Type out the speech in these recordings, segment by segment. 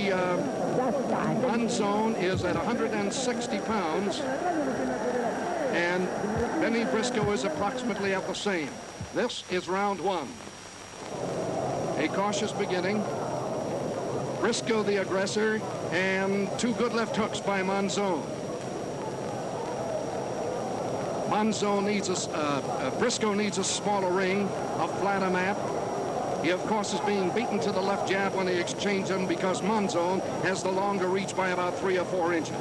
see Monzon is at 160 pounds, and Bennie Briscoe is approximately at the same. This is round one. A cautious beginning. Briscoe the aggressor, and two good left hooks by Monzon. Briscoe needs a smaller ring, a flatter mat. He, of course, is being beaten to the left jab when they exchange them because Monzon has the longer reach by about 3 or 4 inches.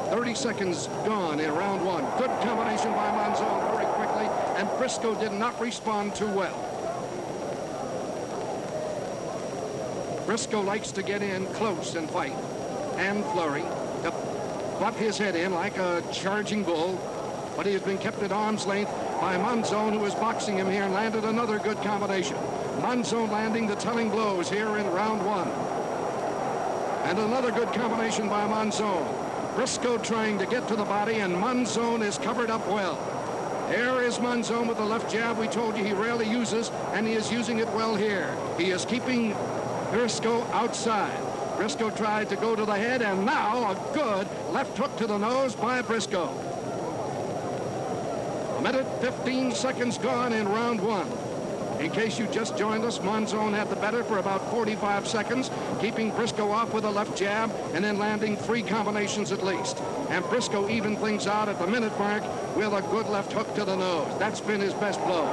30 seconds gone in round one. Good combination by Monzon very quickly, and Briscoe did not respond too well. Briscoe likes to get in close and fight and flurry, to butt his head in like a charging bull, but he has been kept at arm's length by Monzon, who is boxing him here, and landed another good combination. Monzon landing the telling blows here in round one. And another good combination by Monzon. Briscoe trying to get to the body, and Monzon is covered up well. There is Monzon with the left jab we told you he rarely uses, and he is using it well here. He is keeping Briscoe outside. Briscoe tried to go to the head, and now a good left hook to the nose by Briscoe. 1 minute, 15 seconds gone in round one. In case you just joined us, Monzon had the better for about 45 seconds, keeping Briscoe off with a left jab and then landing 3 combinations at least. And Briscoe evened things out at the minute mark with a good left hook to the nose. That's been his best blow.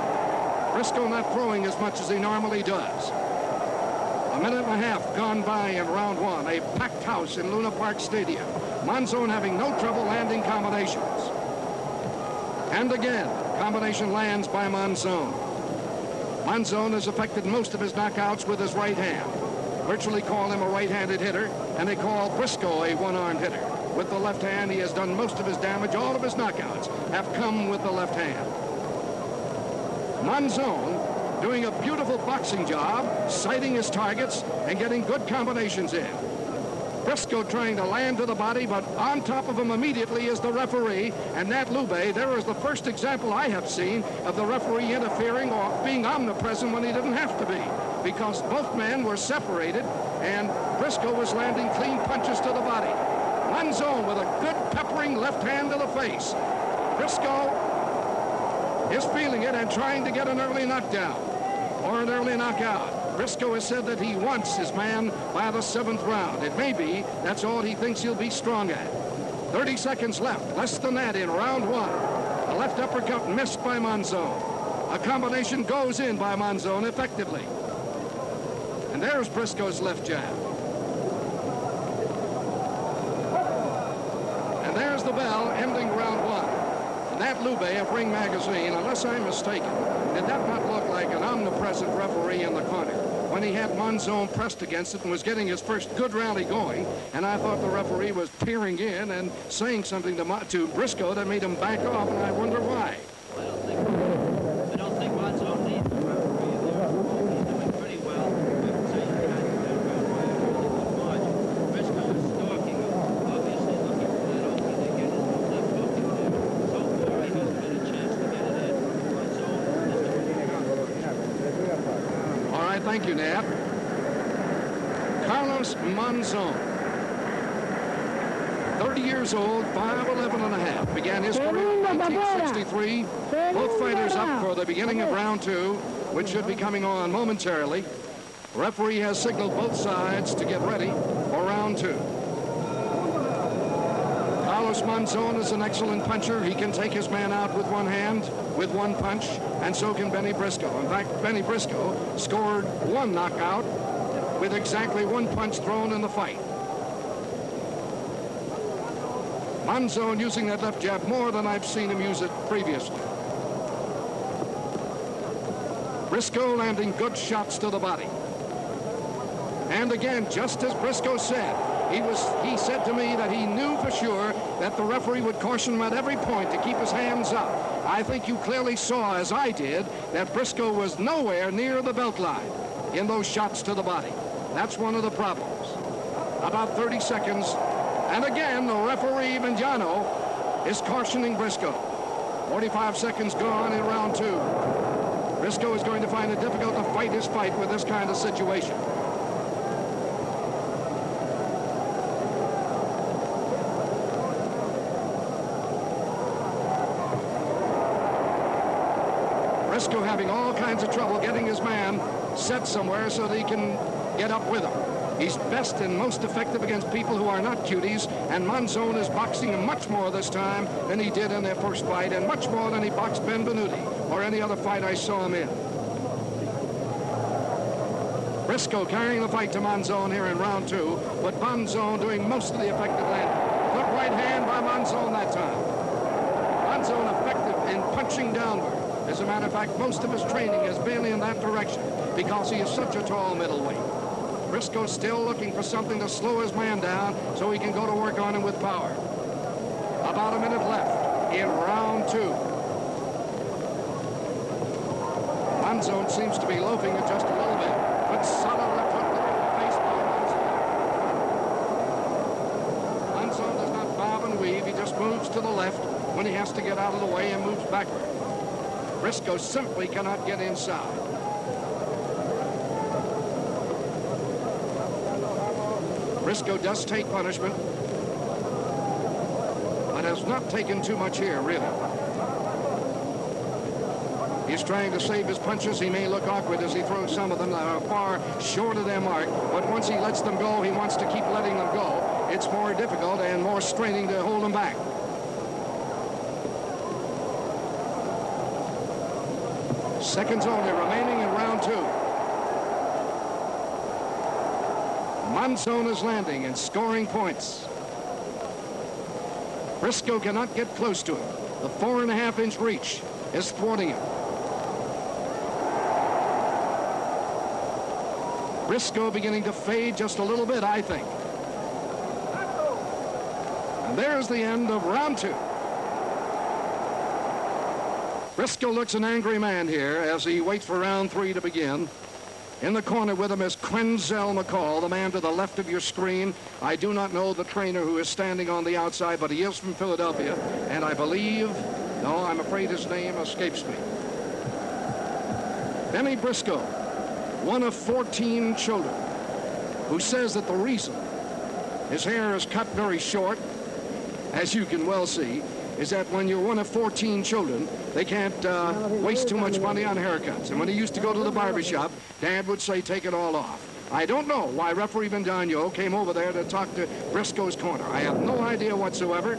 Briscoe not throwing as much as he normally does. 1 minute and a half gone by in round one. A packed house in Luna Park Stadium. Monzon having no trouble landing combinations. And again, combination lands by Monzon. Monzon has affected most of his knockouts with his right hand. Virtually call him a right-handed hitter, and they call Briscoe a one-armed hitter. With the left hand, he has done most of his damage. All of his knockouts have come with the left hand. Monzon doing a beautiful boxing job, sighting his targets and getting good combinations in. Briscoe trying to land to the body, but on top of him immediately is the referee, and Nat Lube. There is the first example I have seen of the referee interfering or being omnipresent when he didn't have to be, because both men were separated, and Briscoe was landing clean punches to the body. Monzon with a good peppering left hand to the face. Briscoe is feeling it and trying to get an early knockdown or an early knockout. Briscoe has said that he wants his man by the 7th round. It may be that's all he thinks he'll be strong at. 30 seconds left, less than that in round one. A left uppercut missed by Monzon. A combination goes in by Monzon effectively. And there's Briscoe's left jab. And there's the bell ending round one. Nat Lube of Ring Magazine, unless I'm mistaken, did that not look like an omnipresent referee in the corner when he had Monzon pressed against it and was getting his first good rally going, and I thought the referee was peering in and saying something to Briscoe that made him back off, and I wonder why. I don't think Monzon needs the referee there. He's doing pretty well. Briscoe is stalking him, obviously looking for that opening to get his left hook in there. So far, he hasn't had a chance to get it in. Monzon is doing All right, thank you, Nat. Carlos Monzon, 30 years old, 5'11 and a half. Began his career in 1963. Both fighters up for the beginning of round two, which should be coming on momentarily. The referee has signaled both sides to get ready for round two. Carlos Monzon is an excellent puncher. He can take his man out with one hand, with one punch, and so can Bennie Briscoe. In fact, Bennie Briscoe scored one knockout with exactly one punch thrown in the fight. Monzon using that left jab more than I've seen him use it previously. Briscoe landing good shots to the body. And again, just as Briscoe said, he said to me that he knew for sure that the referee would caution him at every point to keep his hands up. I think you clearly saw, as I did, that Briscoe was nowhere near the belt line in those shots to the body. That's one of the problems. About 30 seconds. And again, the referee, Vignano, is cautioning Briscoe. 45 seconds gone in round two. Briscoe is going to find it difficult to fight his fight with this kind of situation. Briscoe having all kinds of trouble getting his man set somewhere so that he can get up with him. He's best and most effective against people who are not cuties, and Monzon is boxing him much more this time than he did in their first fight, and much more than he boxed Benvenuti or any other fight I saw him in. Briscoe carrying the fight to Monzon here in round 2, but Monzon doing most of the effective landing. Good right hand by Monzon that time. Monzon effective in punching downward. As a matter of fact, most of his training has been in that direction because he is such a tall middleweight. Briscoe still looking for something to slow his man down so he can go to work on him with power. About a minute left in round 2. Monzon seems to be loafing it just a little bit, but solid left hook to the face by Monzon. Monzon does not bob and weave. He just moves to the left when he has to get out of the way and moves backward. Briscoe simply cannot get inside. Briscoe does take punishment, but has not taken too much here, really. He's trying to save his punches. He may look awkward as he throws some of them that are far short of their mark, but once he lets them go, he wants to keep letting them go. It's more difficult and more straining to hold them back. Seconds only remaining in round 2. Monzon is landing and scoring points. Briscoe cannot get close to him. The 4.5-inch reach is thwarting him. Briscoe beginning to fade just a little bit, I think. And there's the end of round 2. Briscoe looks an angry man here as he waits for round 3 to begin. In the corner with him is Quenzel McCall, the man to the left of your screen. I do not know the trainer who is standing on the outside, but he is from Philadelphia, and I believe, no, I'm afraid his name escapes me. Bennie Briscoe, one of 14 children, who says that the reason his hair is cut very short, as you can well see, is that when you're one of 14 children, they can't waste too much money on haircuts. And when he used to go to the barbershop, Dad would say, take it all off. I don't know why referee Vendano came over there to talk to Briscoe's corner. I have no idea whatsoever.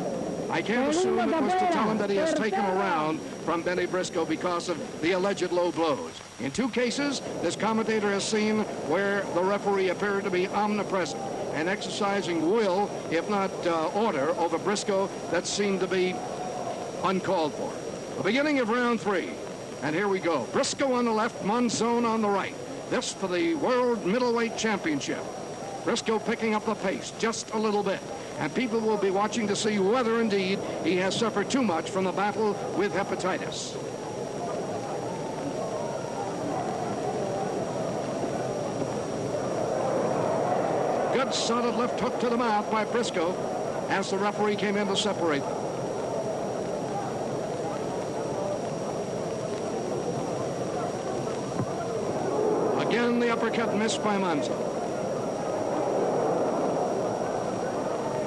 I can't assume it was to tell him that he has taken a round from Bennie Briscoe because of the alleged low blows. In 2 cases, this commentator has seen where the referee appeared to be omnipresent and exercising will, if not order, over Briscoe that seemed to be uncalled for. The beginning of round 3. And here we go. Briscoe on the left, Monzon on the right. This for the World Middleweight Championship. Briscoe picking up the pace just a little bit. And people will be watching to see whether indeed he has suffered too much from the battle with hepatitis. Good solid left hook to the mouth by Briscoe as the referee came in to separate them. Again, the uppercut missed by Monzon.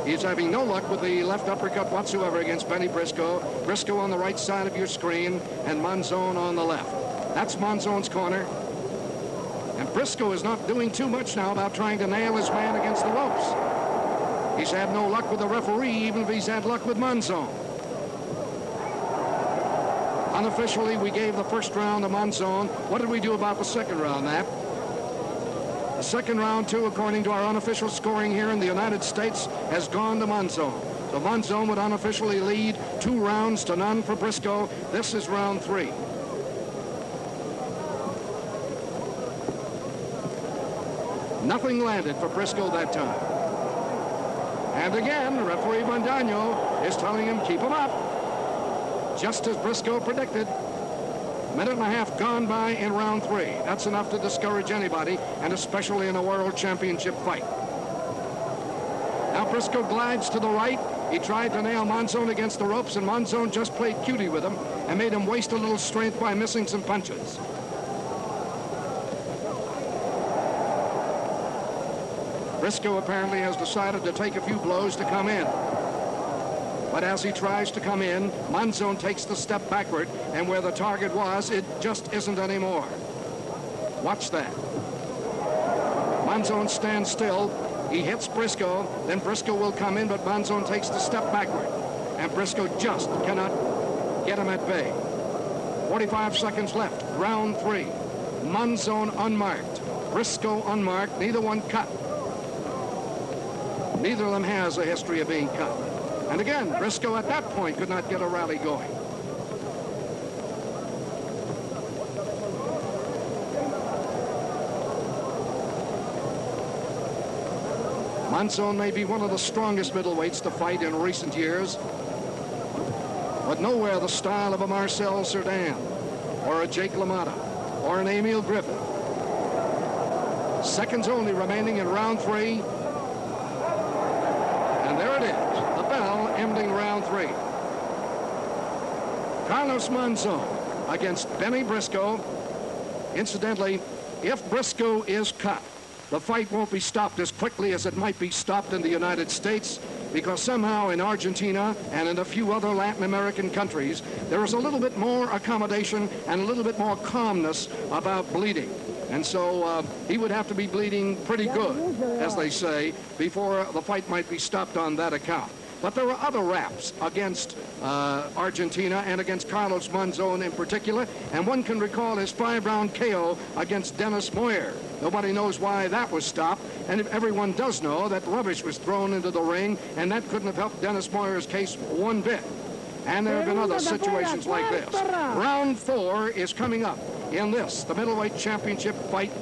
He's having no luck with the left uppercut whatsoever against Bennie Briscoe. Briscoe on the right side of your screen and Monzon on the left. That's Monzon's corner. And Briscoe is not doing too much now about trying to nail his man against the ropes. He's had no luck with the referee, even if he's had luck with Monzon. Unofficially, we gave the first round to Monzon. What did we do about the second round, Matt? The second round, too, according to our unofficial scoring here in the United States, has gone to Monzon. So Monzon would unofficially lead 2 rounds to none for Briscoe. This is round 3. Nothing landed for Briscoe that time. And again, referee Vendano is telling him, keep him up. Just as Briscoe predicted. Minute and a half gone by in round 3. That's enough to discourage anybody, and especially in a world championship fight. Now Briscoe glides to the right. He tried to nail Monzon against the ropes, and Monzon just played cutie with him and made him waste a little strength by missing some punches. Briscoe apparently has decided to take a few blows to come in. But as he tries to come in, Monzon takes the step backward, and where the target was, it just isn't anymore. Watch that. Monzon stands still. He hits Briscoe. Then Briscoe will come in, but Monzon takes the step backward. And Briscoe just cannot get him at bay. 45 seconds left. Round 3. Monzon unmarked. Briscoe unmarked. Neither one cut. Neither of them has a history of being cut. And again, Briscoe at that point could not get a rally going. Monzon may be one of the strongest middleweights to fight in recent years, but nowhere the style of a Marcel Cerdan or a Jake LaMotta or an Emil Griffin. Seconds only remaining in round 3. And there it is, the bell ending round 3. Carlos Monzon against Bennie Briscoe. Incidentally, if Briscoe is cut, the fight won't be stopped as quickly as it might be stopped in the United States, because somehow in Argentina and in a few other Latin American countries, there is a little bit more accommodation and a little bit more calmness about bleeding. And so he would have to be bleeding pretty good, as they say, before the fight might be stopped on that account. But there are other raps against Argentina and against Carlos Monzon in particular, and one can recall his 5-round KO against Dennis Moyer. Nobody knows why that was stopped, and everyone does know that rubbish was thrown into the ring, and that couldn't have helped Dennis Moyer's case one bit. And there have been other situations like this. Round 4 is coming up in this, the middleweight championship fight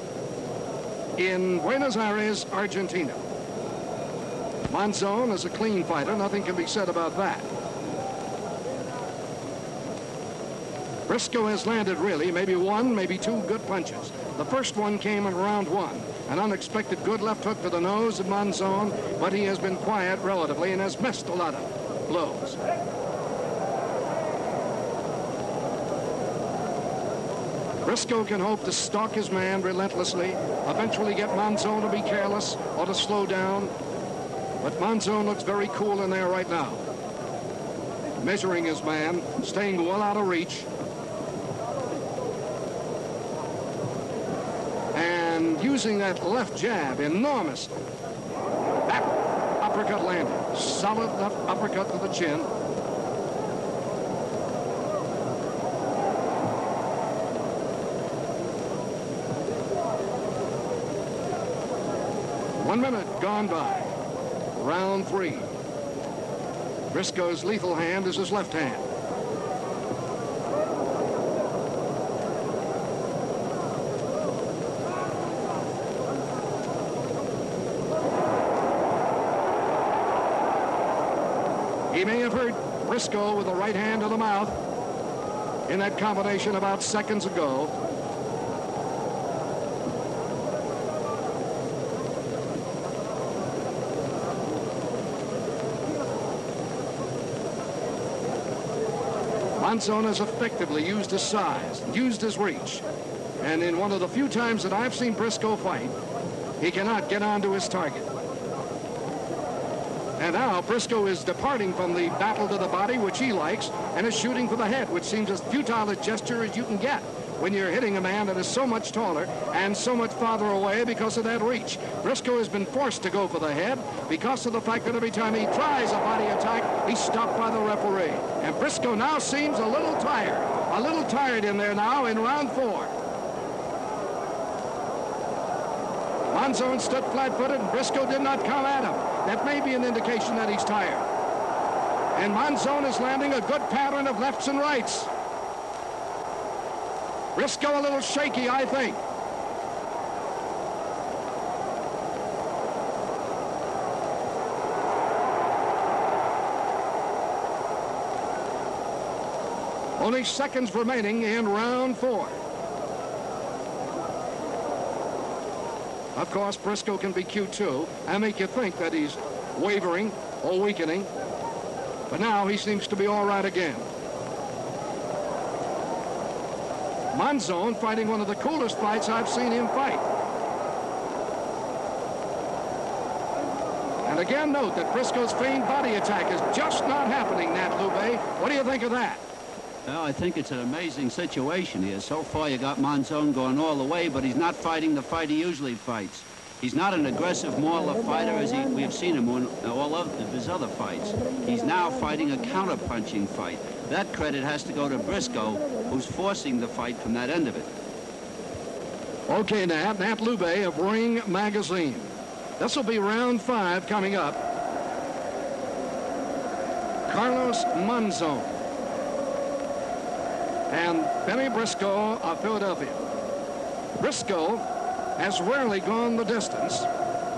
in Buenos Aires, Argentina. Monzon is a clean fighter. Nothing can be said about that. Briscoe has landed really maybe 1, maybe 2 good punches. The first one came in round 1. An unexpected good left hook to the nose of Monzon, but he has been quiet relatively and has missed a lot of blows. Briscoe can hope to stalk his man relentlessly, eventually get Monzon to be careless or to slow down. But Monzon looks very cool in there right now. Measuring his man, staying well out of reach. And using that left jab enormously. That uppercut landed. Solid left uppercut to the chin. One minute gone by. Round 3. Briscoe's lethal hand is his left hand. He may have hurt Briscoe with the right hand to the mouth in that combination about seconds ago. Monzon has effectively used his size, used his reach. And in one of the few times that I've seen Briscoe fight, he cannot get onto his target. And now Briscoe is departing from the battle to the body, which he likes, and is shooting for the head, which seems as futile a gesture as you can get when you're hitting a man that is so much taller and so much farther away because of that reach. Briscoe has been forced to go for the head because of the fact that every time he tries a body attack, he's stopped by the referee. And Briscoe now seems a little tired in there now in round 4. Monzon stood flat-footed, and Briscoe did not come at him. That may be an indication that he's tired. And Monzon is landing a good pattern of lefts and rights. Briscoe a little shaky, I think. Only seconds remaining in round 4. Of course, Briscoe can be cute too and make you think that he's wavering or weakening. But now he seems to be all right again. Monzon fighting one of the coolest fights I've seen him fight. And But again, note that Briscoe's feigned body attack is just not happening, Nat Lube. What do you think of that? Well, I think it's an amazing situation here. So far, you got Monzon going all the way, but he's not fighting the fight he usually fights. He's not an aggressive mauler fighter as we have seen him in all of his other fights. He's now fighting a counter-punching fight. That credit has to go to Briscoe, who's forcing the fight from that end of it. Okay, Nat Lube of Ring Magazine. This will be round 5 coming up. Carlos Monzon and Bennie Briscoe of Philadelphia. Briscoe has rarely gone the distance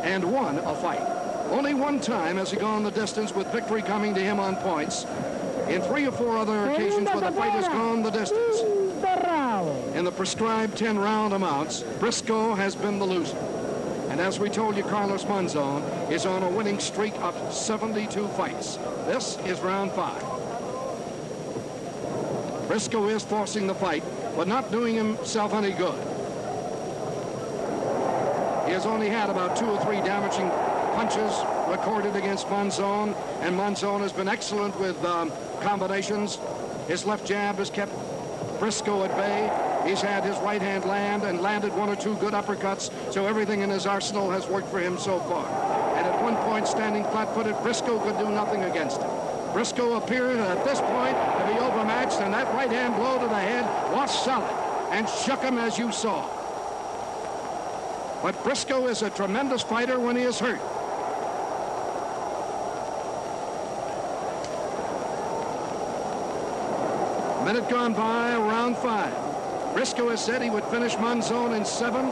and won a fight. Only one time has he gone the distance with victory coming to him on points. In 3 or 4 other occasions where the fight has gone the distance, in the prescribed 10-round amounts, Briscoe has been the loser. And as we told you, Carlos Monzon is on a winning streak of 72 fights. This is round 5. Briscoe is forcing the fight, but not doing himself any good. He has only had about 2 or 3 damaging punches recorded against Monzon, and Monzon has been excellent with combinations. His left jab has kept Briscoe at bay. He's had his right hand land and landed 1 or 2 good uppercuts, so everything in his arsenal has worked for him so far. And at one point, standing flat-footed, Briscoe could do nothing against him. Briscoe appeared at this point to be overmatched, and that right hand blow to the head was solid and shook him as you saw. But Briscoe is a tremendous fighter when he is hurt. Minute gone by, round 5. Briscoe has said he would finish Monzon in 7.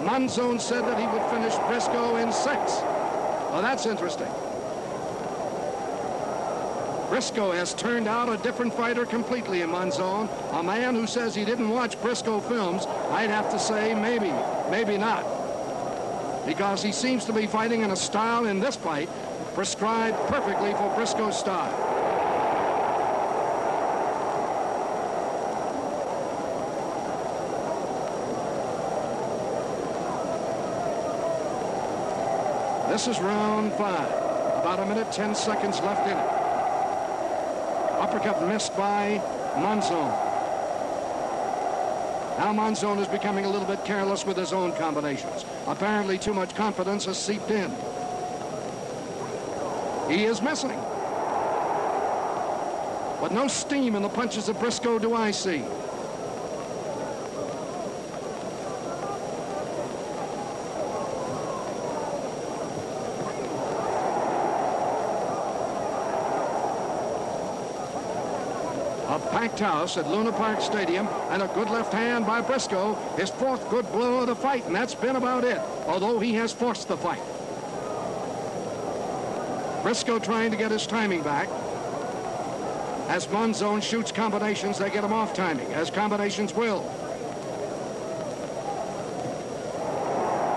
Monzon said that he would finish Briscoe in 6. Well, that's interesting. Briscoe has turned out a different fighter completely in Monzon. A man who says he didn't watch Briscoe films, I'd have to say maybe not. Because he seems to be fighting in a style in this fight prescribed perfectly for Briscoe's style. This is round 5. About 1 minute, 10 seconds left in it. Uppercut missed by Monzon. Now Monzon is becoming a little bit careless with his own combinations. Apparently too much confidence has seeped in. He is missing. But no steam in the punches of Briscoe do I see. Packed house at Luna Park Stadium, and a good left hand by Briscoe, his 4th good blow of the fight, and that's been about it, although he has forced the fight. Briscoe trying to get his timing back. As Monzon shoots combinations, they get him off timing, as combinations will.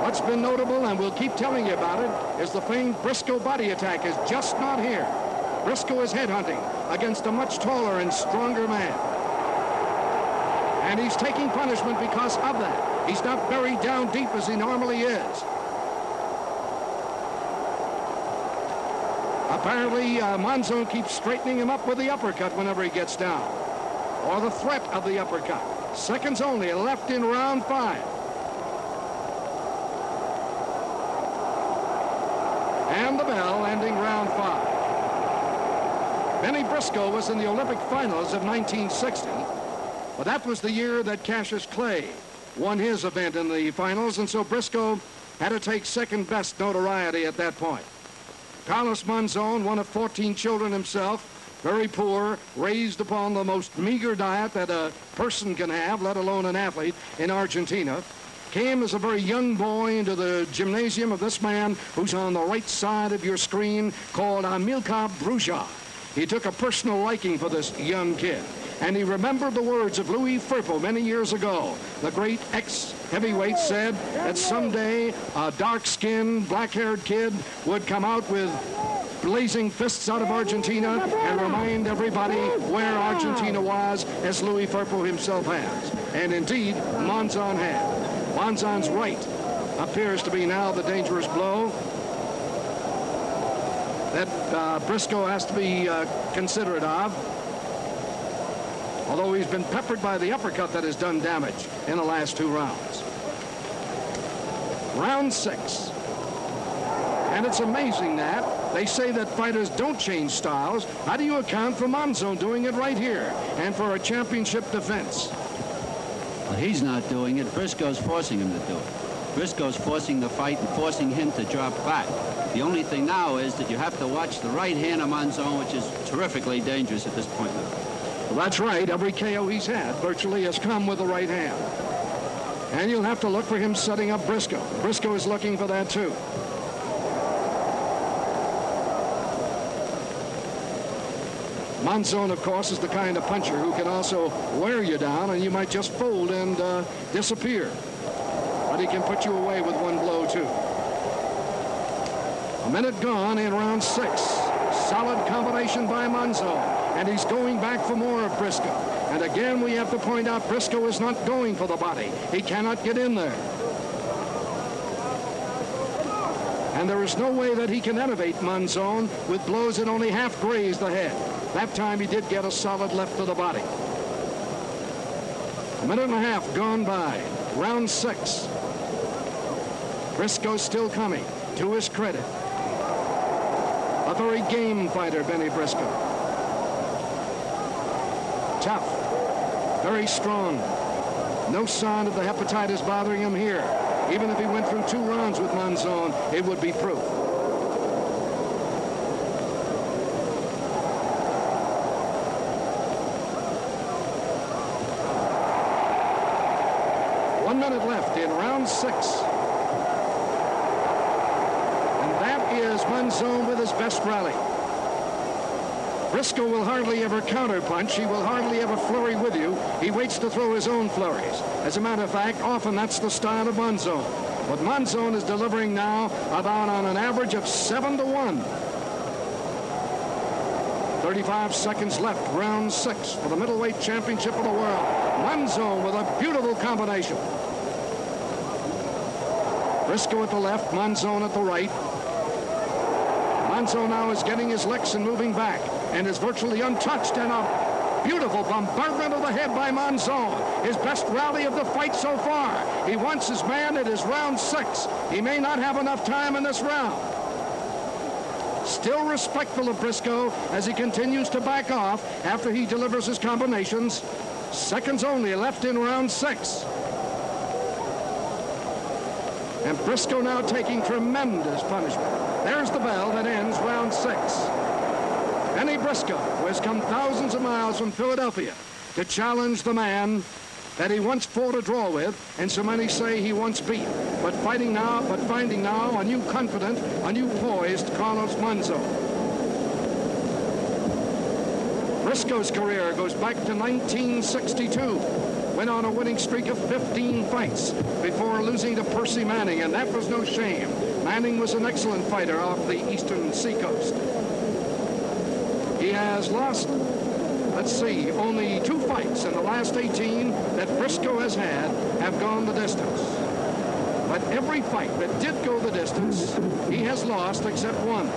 What's been notable, and we'll keep telling you about it, is the famed Briscoe body attack is just not here. Briscoe is headhunting against a much taller and stronger man. And he's taking punishment because of that. He's not buried down deep as he normally is. Apparently, Monzon keeps straightening him up with the uppercut whenever he gets down, or the threat of the uppercut. Seconds only left in round 5. And the bell ending round 5. Bennie Briscoe was in the Olympic finals of 1960, but that was the year that Cassius Clay won his event in the finals, and so Briscoe had to take second best notoriety at that point. Carlos Monzon, one of 14 children himself, very poor, raised upon the most meager diet that a person can have, let alone an athlete, in Argentina, came as a very young boy into the gymnasium of this man who's on the right side of your screen, called Amilcar Bruja. He took a personal liking for this young kid, and he remembered the words of Louis Firpo many years ago. The great ex-heavyweight said that someday a dark-skinned, black-haired kid would come out with blazing fists out of Argentina and remind everybody where Argentina was, as Louis Firpo himself has. And indeed, Monzon had. Monzon's right appears to be now the dangerous blow. that Briscoe has to be considerate of. Although he's been peppered by the uppercut that has done damage in the last 2 rounds. Round 6. And it's amazing that they say that fighters don't change styles. How do you account for Monzon doing it right here and for a championship defense? Well, he's not doing it. Briscoe's forcing him to do it. Briscoe's forcing the fight and forcing him to drop back. The only thing now is that you have to watch the right hand of Monzon, which is terrifically dangerous at this point. Well, that's right. Every KO he's had virtually has come with the right hand. And you'll have to look for him setting up Briscoe. Briscoe is looking for that too. Monzon, of course, is the kind of puncher who can also wear you down and you might just fold and disappear. But he can put you away with one blow too. A minute gone in round 6. Solid combination by Monzon. And he's going back for more of Briscoe. And again, we have to point out Briscoe is not going for the body. He cannot get in there. And there is no way that he can elevate Monzon with blows that only half graze the head. That time he did get a solid left to the body. A minute and a half gone by. Round 6. Briscoe still coming, to his credit. A very game fighter, Bennie Briscoe. Tough, very strong. No sign of the hepatitis bothering him here. Even if he went through 2 rounds with Monzon, it would be proof. One minute left in round 6. Is Monzon with his best rally. Briscoe will hardly ever counterpunch. He will hardly ever flurry with you. He waits to throw his own flurries. As a matter of fact, often that's the style of Monzon. But Monzon is delivering now about on an average of 7-1. 35 seconds left, round 6 for the middleweight championship of the world. Monzon with a beautiful combination. Briscoe at the left, Monzon at the right. Monzon now is getting his licks and moving back and is virtually untouched, and a beautiful bombardment of the head by Monzon. His best rally of the fight so far. He wants his man. It is round 6. He may not have enough time in this round. Still respectful of Briscoe as he continues to back off after he delivers his combinations. Seconds only left in round 6. And Briscoe now taking tremendous punishment. There's the bell that ends round 6. Bennie Briscoe, who has come thousands of miles from Philadelphia to challenge the man that he once fought a draw with, and so many say he once beat. But finding now a new confident, a new poised Carlos Monzon. Briscoe's career goes back to 1962. Went on a winning streak of 15 fights before losing to Percy Manning, and that was no shame. Manning was an excellent fighter off the eastern seacoast. He has lost, let's see, only 2 fights in the last 18 that Briscoe has had have gone the distance. But every fight that did go the distance, he has lost except one.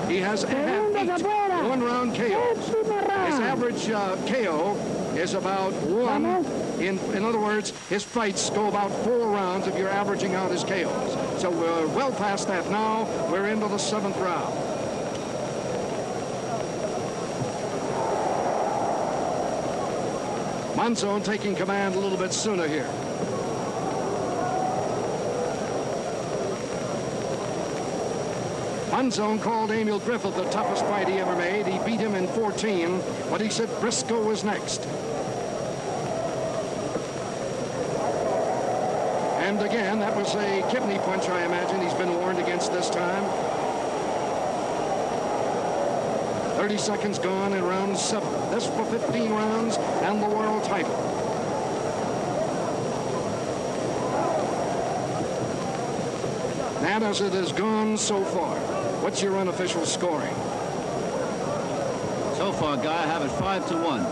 He has had 8 one-round KOs. His average KO is about 1. In other words, his fights go about 4 rounds if you're averaging out his KOs. So we're well past that now. We're into the 7th round. Monzon taking command a little bit sooner here. Monzon called Emil Griffith the toughest fight he ever made. He beat him in 14, but he said Briscoe was next. And again, that was a kidney punch, I imagine. He's been warned against this time. 30 seconds gone in round 7. This for 15 rounds and the world title. That as it has gone so far. What's your unofficial scoring? So far, Guy, I have it 5-1.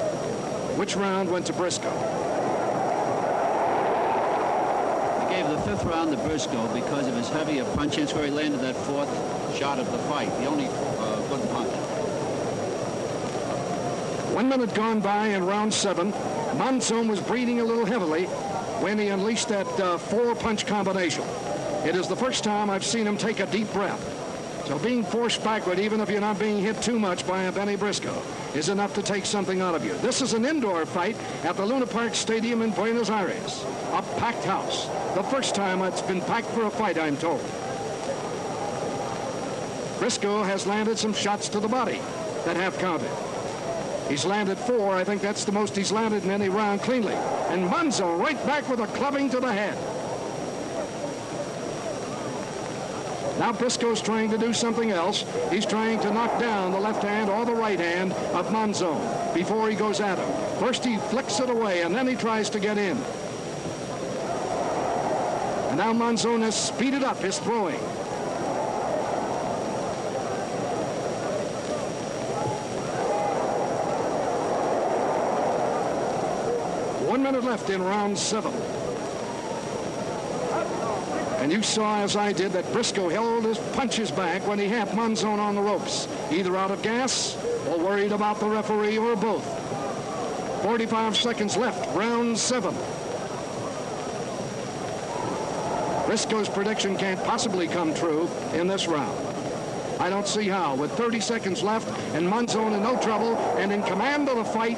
Which round went to Briscoe? I gave gave the 5th round to Briscoe because of his heavier punch. It's where he landed that 4th shot of the fight, the only good punch. 1 minute gone by in round 7. Monzon was breathing a little heavily when he unleashed that 4-punch combination. It is the first time I've seen him take a deep breath. So being forced backward, even if you're not being hit too much by a Bennie Briscoe, is enough to take something out of you. This is an indoor fight at the Luna Park Stadium in Buenos Aires. A packed house. The first time it's been packed for a fight, I'm told. Briscoe has landed some shots to the body that have counted. He's landed 4. I think that's the most he's landed in any round cleanly. And Monzon right back with a clubbing to the head. Now Briscoe's trying to do something else. He's trying to knock down the left hand or the right hand of Monzon before he goes at him. First he flicks it away, and then he tries to get in. And now Monzon has speeded up his throwing. One minute left in round 7. And you saw, as I did, that Briscoe held his punches back when he had Monzon on the ropes, either out of gas or worried about the referee or both. 45 seconds left, round 7. Briscoe's prediction can't possibly come true in this round. I don't see how. With 30 seconds left and Monzon in no trouble and in command of the fight,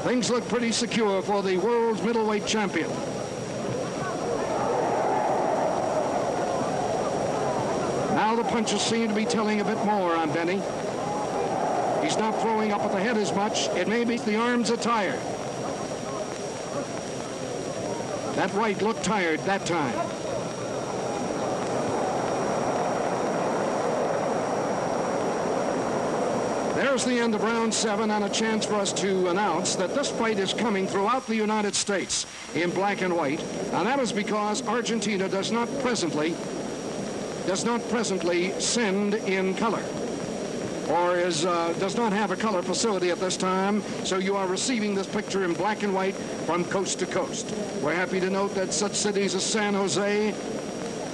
things look pretty secure for the world's middleweight champion. Now the punches seem to be telling a bit more on Bennie. He's not throwing up at the head as much. It may be the arms are tired. That right looked tired that time. There's the end of round 7 and a chance for us to announce that this fight is coming throughout the United States in black and white, and that is because Argentina does not presently send in color, or does not have a color facility at this time, so you are receiving this picture in black and white from coast to coast. We're happy to note that such cities as San Jose,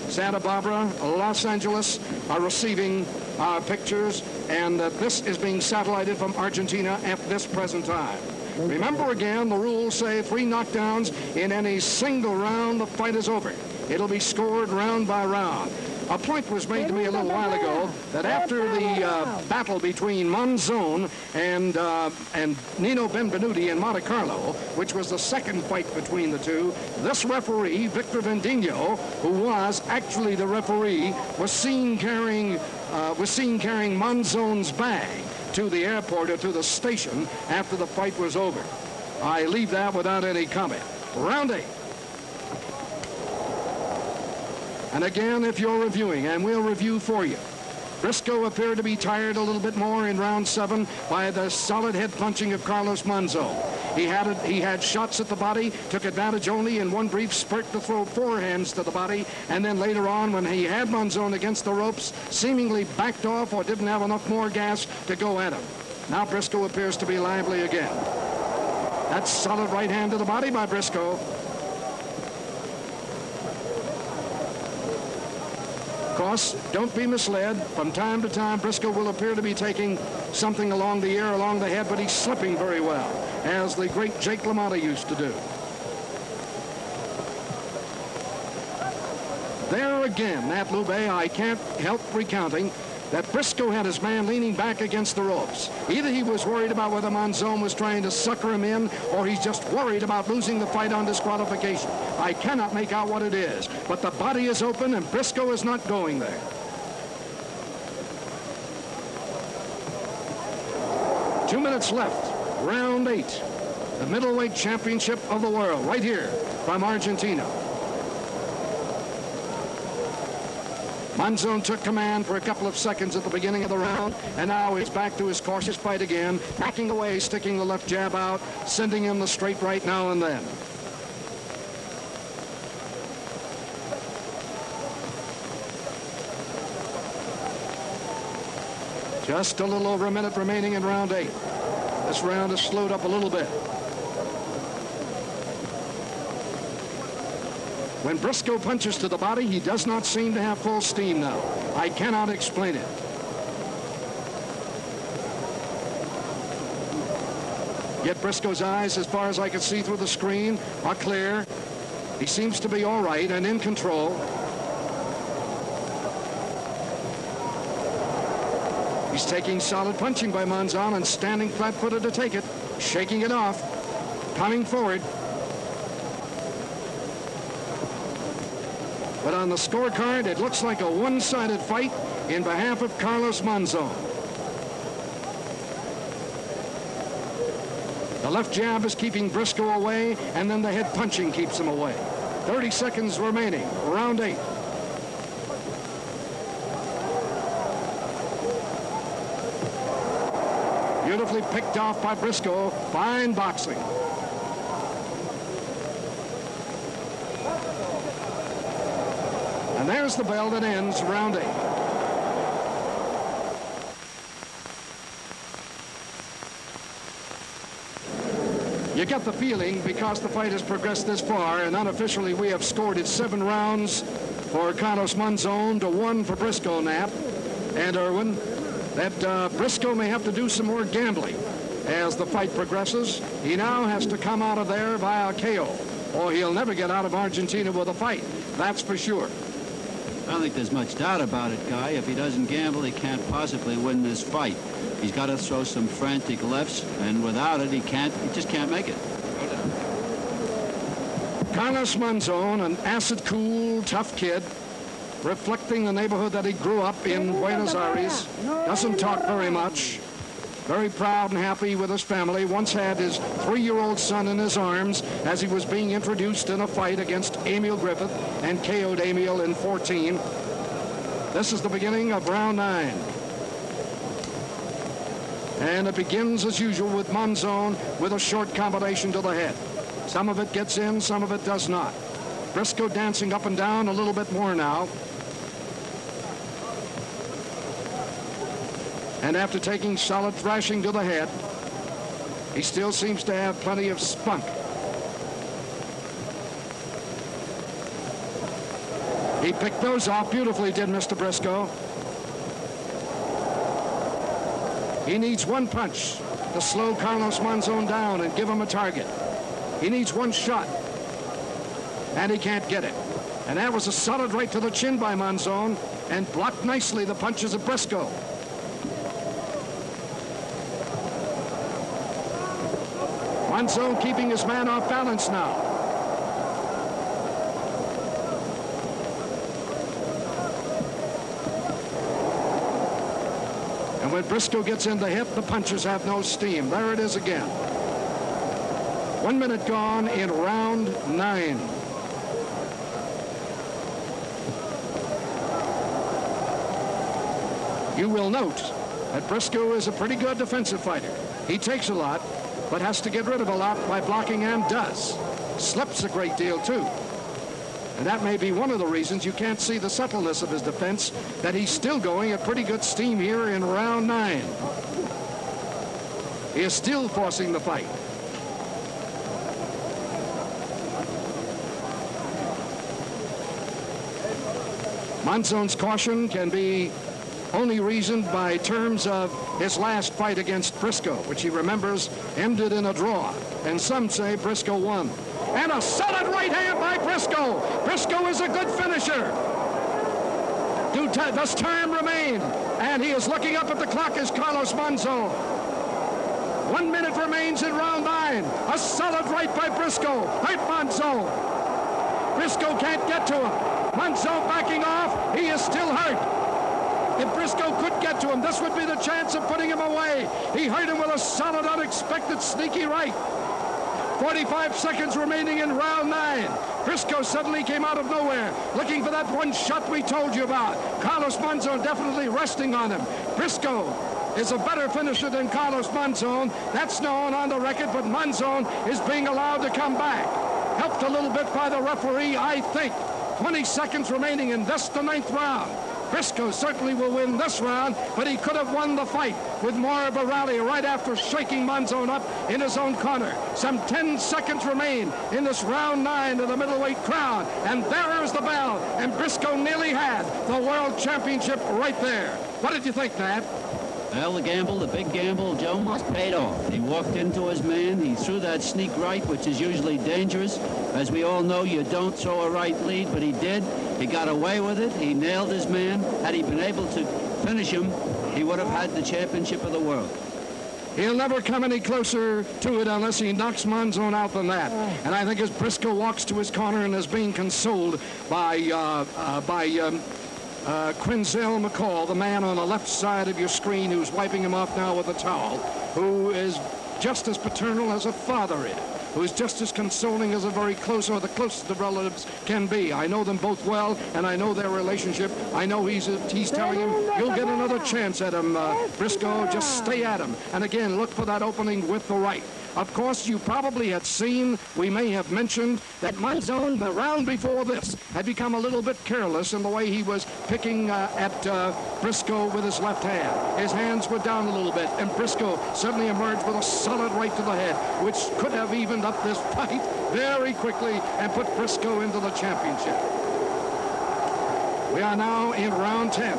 Santa Barbara, Los Angeles are receiving our pictures, and that this is being satellited from Argentina at this present time. Remember again, the rules say 3 knockdowns in any single round, the fight is over. It'll be scored round by round. A point was made to me a little while ago that after the battle between Monzon and Nino Benvenuti in Monte Carlo, which was the second fight between the two, this referee, Victor Vendino, who was actually the referee, was seen carrying Monzon's bag to the airport or to the station after the fight was over. I leave that without any comment. Round 8. And again, if you're reviewing, and we'll review for you, Briscoe appeared to be tired a little bit more in round 7 by the solid head punching of Carlos Monzon. He had shots at the body, took advantage only in one brief spurt to throw forehands to the body, and then later on, when he had Monzon against the ropes, seemingly backed off or didn't have enough more gas to go at him. Now Briscoe appears to be lively again. That solid right hand to the body by Briscoe. Of course, don't be misled. From time to time, Briscoe will appear to be taking something along the ear, along the head, but he's slipping very well, as the great Jake LaMotta used to do. There again, Nat Lube, I can't help recounting that Briscoe had his man leaning back against the ropes. Either he was worried about whether Monzon was trying to sucker him in, or he's just worried about losing the fight on disqualification. I cannot make out what it is, but the body is open and Briscoe is not going there. Two minutes left, round 8. The middleweight championship of the world, right here from Argentina. Monzon took command for a couple of seconds at the beginning of the round, and now he's back to his cautious fight again, backing away, sticking the left jab out, sending him the straight right now and then. Just a little over a minute remaining in round 8. This round has slowed up a little bit. When Briscoe punches to the body, he does not seem to have full steam now. I cannot explain it. Yet Briscoe's eyes, as far as I could see through the screen, are clear. He seems to be all right and in control. He's taking solid punching by Monzon and standing flat-footed to take it, shaking it off, coming forward. But on the scorecard, it looks like a one-sided fight in behalf of Carlos Monzon. The left jab is keeping Briscoe away, and then the head punching keeps him away. 30 seconds remaining, round 8. Beautifully picked off by Briscoe. Fine boxing. And there's the bell that ends round 8. You get the feeling, because the fight has progressed this far, and unofficially we have scored it 7 rounds for Carlos Monzon to 1 for Briscoe, Knapp and Irwin, that Briscoe may have to do some more gambling as the fight progresses. He now has to come out of there via KO, or he'll never get out of Argentina with a fight. That's for sure. I don't think there's much doubt about it, Guy. If he doesn't gamble, he can't possibly win this fight. He's got to throw some frantic lefts, and without it, he just can't make it. Carlos Monzon, an acid-cool, tough kid, reflecting the neighborhood that he grew up in, Buenos Aires. Doesn't talk very much. Very proud and happy with his family. Once had his 3-year-old son in his arms as he was being introduced in a fight against Emil Griffith and KO'd Emil in 14. This is the beginning of round 9. And it begins as usual with Monzon with a short combination to the head. Some of it gets in, some of it does not. Briscoe dancing up and down a little bit more now. And after taking solid thrashing to the head, he still seems to have plenty of spunk. He picked those off beautifully, did Mr. Briscoe. He needs one punch to slow Carlos Monzon down and give him a target. He needs one shot, and he can't get it. And that was a solid right to the chin by Monzon, and blocked nicely the punches of Briscoe. Monzon keeping his man off balance now. And when Briscoe gets in the hip, the punches have no steam. There it is again. 1 minute gone in round 9. You will note that Briscoe is a pretty good defensive fighter. He takes a lot, but has to get rid of a lot by blocking, and does. Slips a great deal, too. And that may be one of the reasons you can't see the suppleness of his defense, that he's still going at pretty good steam here in round 9. He is still forcing the fight. Monzon's caution can be only reasoned by terms of his last fight against Briscoe, which he remembers ended in a draw. And some say Briscoe won. And a solid right hand by Briscoe. Briscoe is a good finisher. Does time remain? And he is looking up at the clock as Carlos Monzon. 1 minute remains in round 9. A solid right by Briscoe. Hurt Monzon. Briscoe can't get to him. Monzon backing off. He is still hurt. If Briscoe could get to him, this would be the chance of putting him away. He hurt him with a solid, unexpected, sneaky right. 45 seconds remaining in round 9. Briscoe suddenly came out of nowhere, looking for that one shot we told you about. Carlos Monzon definitely resting on him. Briscoe is a better finisher than Carlos Monzon. That's known on the record, but Monzon is being allowed to come back. Helped a little bit by the referee, I think. 20 seconds remaining in this, the 9th round. Briscoe certainly will win this round, but he could have won the fight with more of a rally right after shaking Monzon up in his own corner. Some 10 seconds remain in this round 9 of the middleweight crown, and there is the bell, and Briscoe nearly had the world championship right there. What did you think, Nat? Well, the gamble, the big gamble, Joe, must paid off. He walked into his man. He threw that sneak right, which is usually dangerous. As we all know, you don't throw a right lead, but he did. He got away with it. He nailed his man. Had he been able to finish him, he would have had the championship of the world. He'll never come any closer to it unless he knocks Monzon out than that. And I think as Briscoe walks to his corner and is being consoled by Quinzel McCall, the man on the left side of your screen who's wiping him off now with a towel, who is just as paternal as a father is, who's just as consoling as a very close, or the closest of relatives can be. I know them both well, and I know their relationship. I know he's telling him, you'll get another chance at him, Briscoe, just stay at him. And again, look for that opening with the right. Of course, you probably had seen, we may have mentioned, that Monzon, the round before this, had become a little bit careless in the way he was picking at Briscoe with his left hand. His hands were down a little bit, and Briscoe suddenly emerged with a solid right to the head, which could have evened up this fight very quickly and put Briscoe into the championship. We are now in round 10.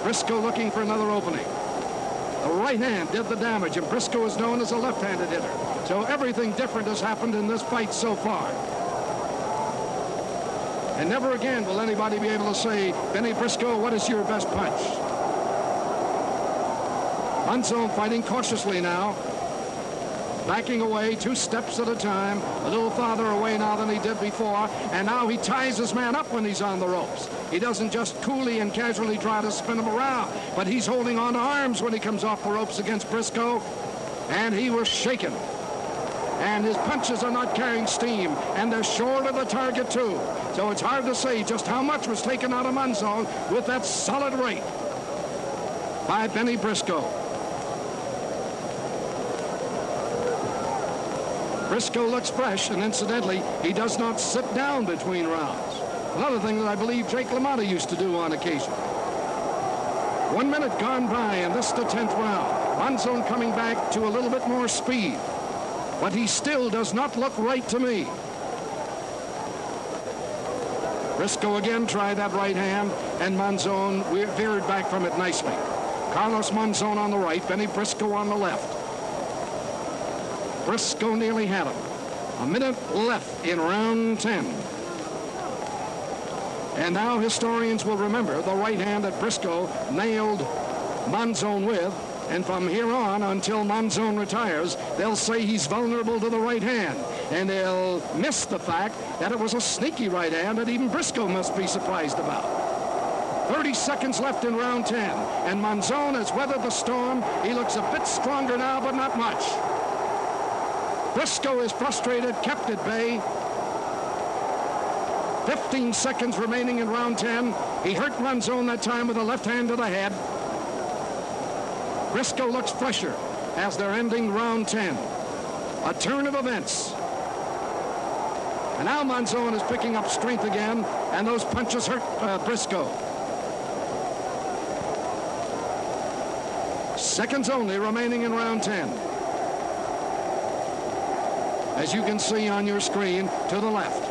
Briscoe looking for another opening. The right hand did the damage, and Briscoe is known as a left-handed hitter. So everything different has happened in this fight so far. And never again will anybody be able to say, Bennie Briscoe, what is your best punch? Monzon fighting cautiously now, backing away 2 steps at a time, a little farther away now than he did before, and now he ties his man up when he's on the ropes. He doesn't just coolly and casually try to spin him around, but he's holding on to arms when he comes off the ropes against Briscoe, and he was shaken. And his punches are not carrying steam, and they're short of the target too. So it's hard to say just how much was taken out of Monzon with that solid right by Bennie Briscoe. Briscoe looks fresh, and incidentally, he does not sit down between rounds. Another thing that I believe Jake LaMotta used to do on occasion. 1 minute gone by, and this is the 10th round. Monzon coming back to a little bit more speed, but he still does not look right to me. Briscoe again tried that right hand, and Monzon veered back from it nicely. Carlos Monzon on the right, Bennie Briscoe on the left. Briscoe nearly had him. A minute left in round 10. And now historians will remember the right hand that Briscoe nailed Monzon with. And from here on, until Monzon retires, they'll say he's vulnerable to the right hand. And they'll miss the fact that it was a sneaky right hand that even Briscoe must be surprised about. 30 seconds left in round 10. And Monzon has weathered the storm. He looks a bit stronger now, but not much. Briscoe is frustrated, kept at bay. 15 seconds remaining in round 10. He hurt Monzon that time with a left hand to the head. Briscoe looks fresher as they're ending round 10. A turn of events. And now Monzon is picking up strength again, and those punches hurt Briscoe. Seconds only remaining in round 10. As you can see on your screen, to the left.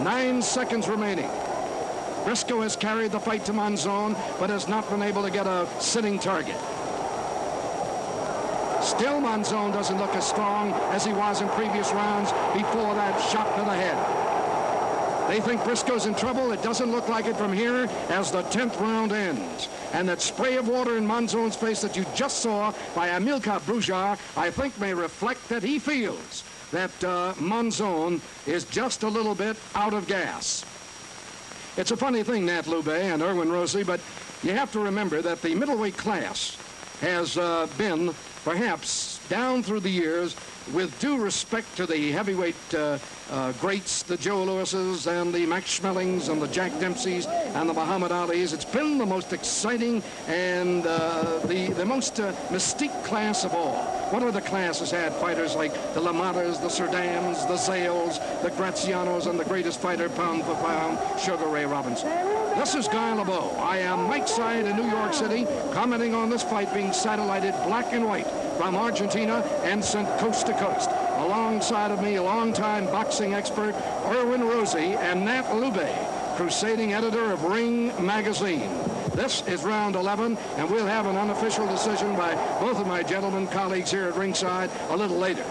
9 seconds remaining. Briscoe has carried the fight to Monzon, but has not been able to get a sitting target. Still, Monzon doesn't look as strong as he was in previous rounds before that shot to the head. They think Briscoe's in trouble. It doesn't look like it from here as the 10th round ends. And that spray of water in Monzon's face that you just saw by Amilcar Brujar, I think may reflect that he feels that Monzon is just a little bit out of gas. It's a funny thing, Nat Lube and Erwin Rosie, but you have to remember that the middleweight class has been perhaps down through the years, with due respect to the heavyweight greats, the Joe Lewises and the Max Schmelings and the Jack Dempseys and the Muhammad Alis. It's been the most exciting and the most mystique class of all. What other classes had fighters like the Lamattas, the Serdams, the Zales, the Grazianos, and the greatest fighter pound for pound, Sugar Ray Robinson? This is Guy LeBeau. I am Mike Side in New York City, commenting on this fight being satellited black and white from Argentina and sent coast to coast. Alongside of me, longtime boxing expert Erwin Rosie and Nat Lube, crusading editor of Ring Magazine. This is round 11, and we'll have an unofficial decision by both of my gentlemen colleagues here at ringside a little later.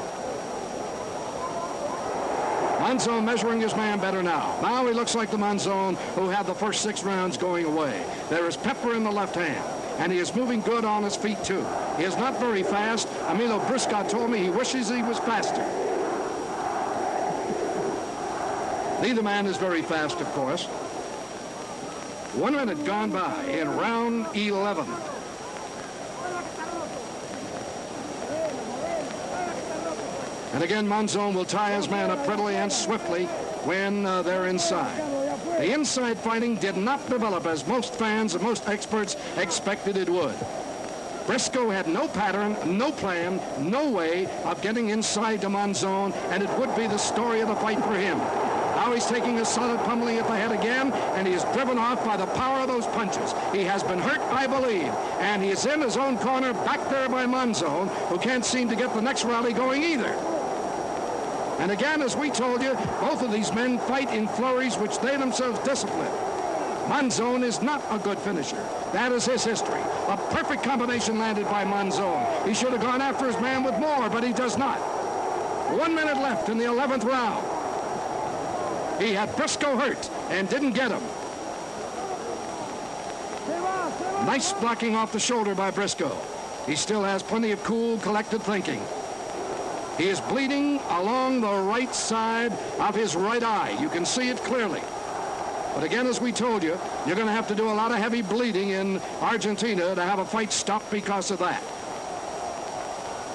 Monzon measuring his man better now. Now he looks like the Monzon who had the first 6 rounds going away. There is pepper in the left hand, and he is moving good on his feet, too. He is not very fast. Emilio Briscoe told me he wishes he was faster. Neither man is very fast, of course. 1 minute gone by in round 11. And again, Monzon will tie his man up prettily and swiftly when they're inside. The inside fighting did not develop as most fans and most experts expected it would. Briscoe had no pattern, no plan, no way of getting inside to Monzon, and it would be the story of the fight for him. Now he's taking a solid pummeling at the head again, and he is driven off by the power of those punches. He has been hurt, I believe, and he is in his own corner back there by Monzon, who can't seem to get the next rally going either. And again, as we told you, both of these men fight in flurries which they themselves discipline. Monzon is not a good finisher. That is his history. A perfect combination landed by Monzon. He should have gone after his man with more, but he does not. 1 minute left in the 11th round. He had Briscoe hurt and didn't get him. Nice blocking off the shoulder by Briscoe. He still has plenty of cool, collected thinking. He is bleeding along the right side of his right eye. You can see it clearly. But again, as we told you, you're going to have to do a lot of heavy bleeding in Argentina to have a fight stopped because of that.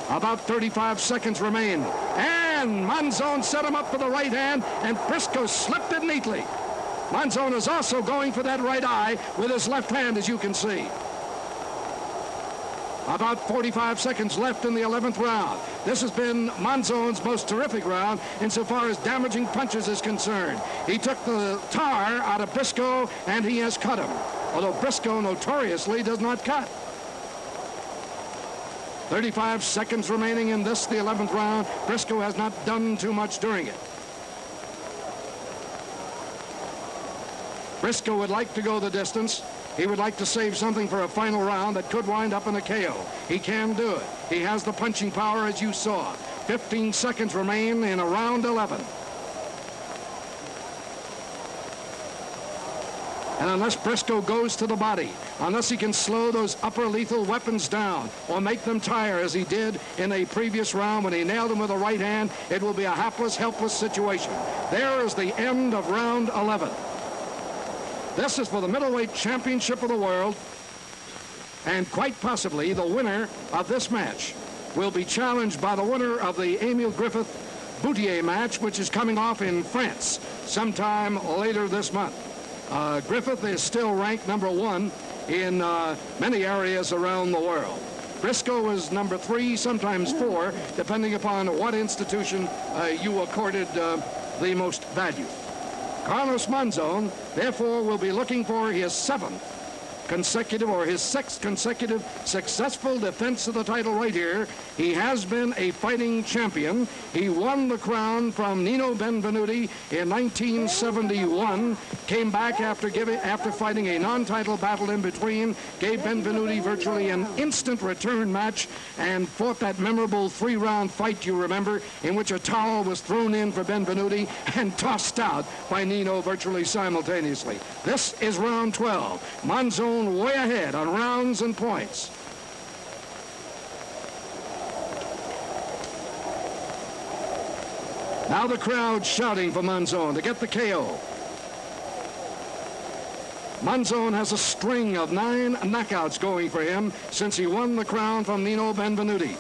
About 35 seconds remain. And Monzon set him up for the right hand, and Briscoe slipped it neatly. Monzon is also going for that right eye with his left hand, as you can see. About 45 seconds left in the 11th round. This has been Monzon's most terrific round insofar as damaging punches is concerned. He took the tar out of Briscoe, and he has cut him, although Briscoe notoriously does not cut. 35 seconds remaining in this, the 11th round. Briscoe has not done too much during it. Briscoe would like to go the distance. He would like to save something for a final round that could wind up in a KO. He can do it. He has the punching power, as you saw. 15 seconds remain in a round 11. And unless Briscoe goes to the body, unless he can slow those upper lethal weapons down or make them tire as he did in a previous round when he nailed them with a right hand, it will be a hapless, helpless situation. There is the end of round 11. This is for the middleweight championship of the world, and quite possibly the winner of this match will be challenged by the winner of the Emile Griffith-Boutier match, which is coming off in France sometime later this month. Griffith is still ranked #1 in many areas around the world. Briscoe is #3, sometimes 4, depending upon what institution you accorded the most value. Carlos Monzon, therefore, will be looking for his 7th consecutive or his 6th consecutive successful defense of the title right here. He has been a fighting champion. He won the crown from Nino Benvenuti in 1971, came back after fighting a non-title battle in between, gave Benvenuti virtually an instant return match, and fought that memorable 3-round fight, you remember, in which a towel was thrown in for Benvenuti and tossed out by Nino virtually simultaneously. This is round 12. Monzon way ahead on rounds and points. Now the crowd shouting for Monzon to get the KO. Monzon has a string of 9 knockouts going for him since he won the crown from Nino Benvenuti.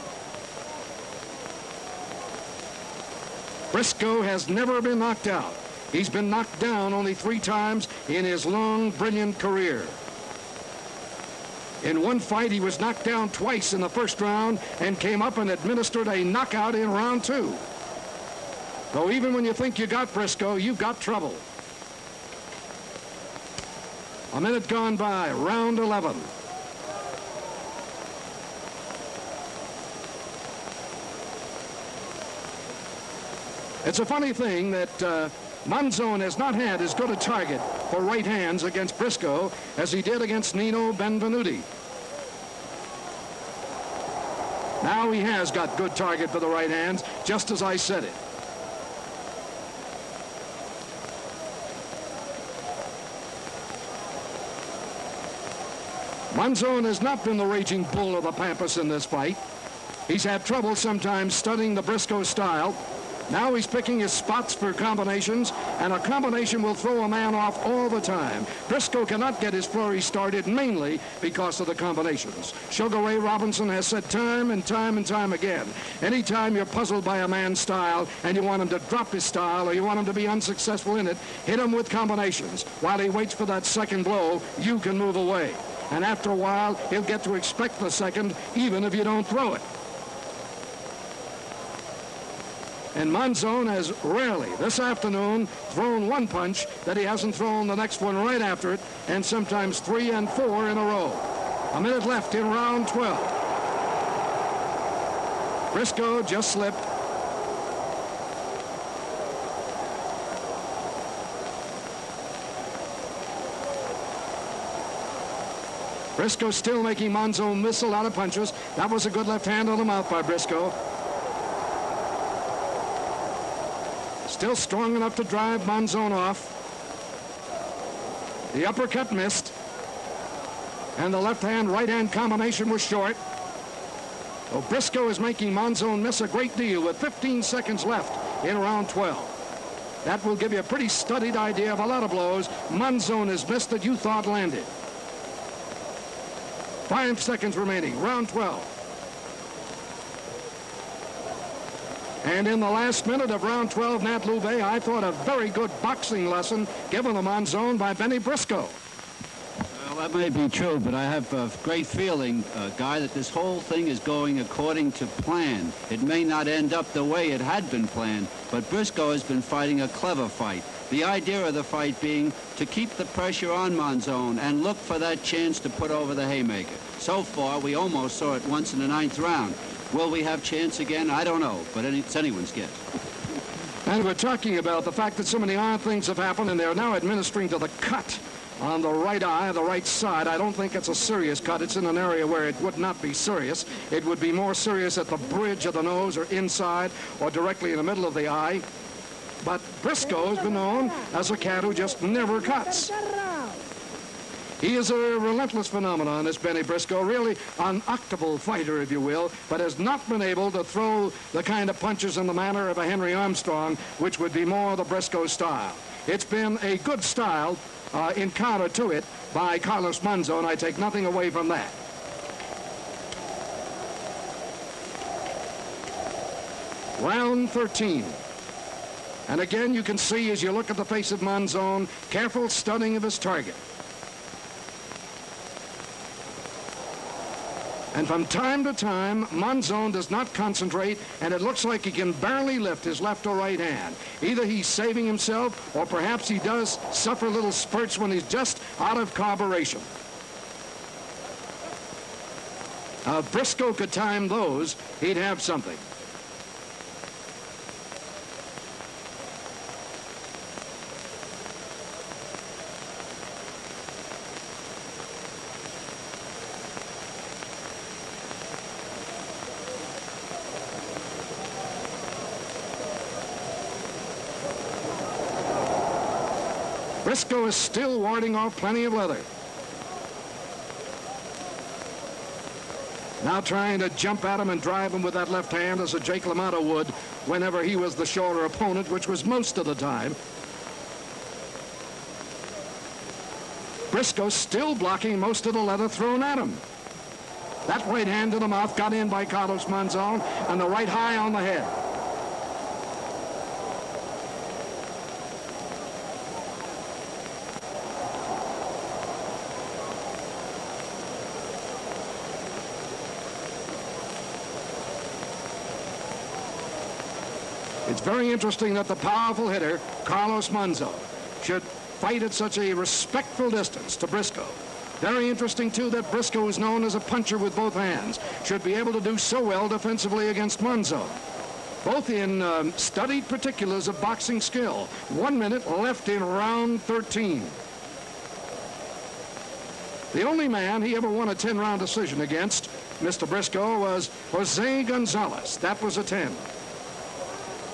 Briscoe has never been knocked out. He's been knocked down only 3 times in his long, brilliant career. In one fight, he was knocked down twice in the first round and came up and administered a knockout in round 2. Though even when you think you got Briscoe, you've got trouble. A minute gone by, round 11. It's a funny thing that Monzon has not had as good a target for right hands against Briscoe as he did against Nino Benvenuti. Now he has got good target for the right hands, just as I said it. Monzon has not been the raging bull of the Pampas in this fight. He's had trouble sometimes studying the Briscoe style. Now he's picking his spots for combinations, and a combination will throw a man off all the time. Briscoe cannot get his flurry started mainly because of the combinations. Sugar Ray Robinson has said time and time and time again, anytime you're puzzled by a man's style and you want him to drop his style or you want him to be unsuccessful in it, hit him with combinations. While he waits for that second blow, you can move away. And after a while, he'll get to expect the second, even if you don't throw it. And Monzon has rarely, this afternoon, thrown one punch that he hasn't thrown the next one right after it, and sometimes 3 and 4 in a row. A minute left in round 12. Briscoe just slipped. Briscoe still making Monzon miss a lot of punches. That was a good left hand on the mouth by Briscoe. Still strong enough to drive Monzon off. The uppercut missed. And the left-hand, right-hand combination was short. So Briscoe is making Monzon miss a great deal with 15 seconds left in round 12. That will give you a pretty studied idea of a lot of blows Monzon has missed that you thought landed. 5 seconds remaining, round 12. And in the last minute of round 12, Nat Louvet, I thought a very good boxing lesson given to Monzon by Bennie Briscoe. Well, that may be true, but I have a great feeling, Guy, that this whole thing is going according to plan. It may not end up the way it had been planned, but Briscoe has been fighting a clever fight. The idea of the fight being to keep the pressure on Monzon and look for that chance to put over the haymaker. So far, we almost saw it once in the 9th round. Will we have chance again? I don't know, but it's anyone's guess. And we're talking about the fact that so many odd things have happened, and they're now administering to the cut on the right eye, the right side. I don't think it's a serious cut. It's in an area where it would not be serious. It would be more serious at the bridge of the nose or inside or directly in the middle of the eye. But Briscoe's been known as a cat who just never cuts. He is a relentless phenomenon, this Bennie Briscoe, really an octable fighter, if you will, but has not been able to throw the kind of punches in the manner of a Henry Armstrong, which would be more the Briscoe style. It's been a good style in counter to it by Carlos Monzon. I take nothing away from that. Round 13. And again, you can see as you look at the face of Monzon, careful studying of his target. And from time to time, Monzon does not concentrate, and it looks like he can barely lift his left or right hand. Either he's saving himself, or perhaps he does suffer little spurts when he's just out of carburation. If Briscoe could time those, he'd have something. Briscoe is still warding off plenty of leather. Now trying to jump at him and drive him with that left hand as a Jake LaMotta would whenever he was the shorter opponent, which was most of the time. Briscoe still blocking most of the leather thrown at him. That right hand to the mouth got in by Carlos Monzon, and the right high on the head. It's very interesting that the powerful hitter, Carlos Monzon, should fight at such a respectful distance to Briscoe. Very interesting, too, that Briscoe is known as a puncher with both hands. Should be able to do so well defensively against Monzon. Both in studied particulars of boxing skill. 1 minute left in round 13. The only man he ever won a 10-round decision against, Mr. Briscoe, was Jose Gonzalez. That was a 10.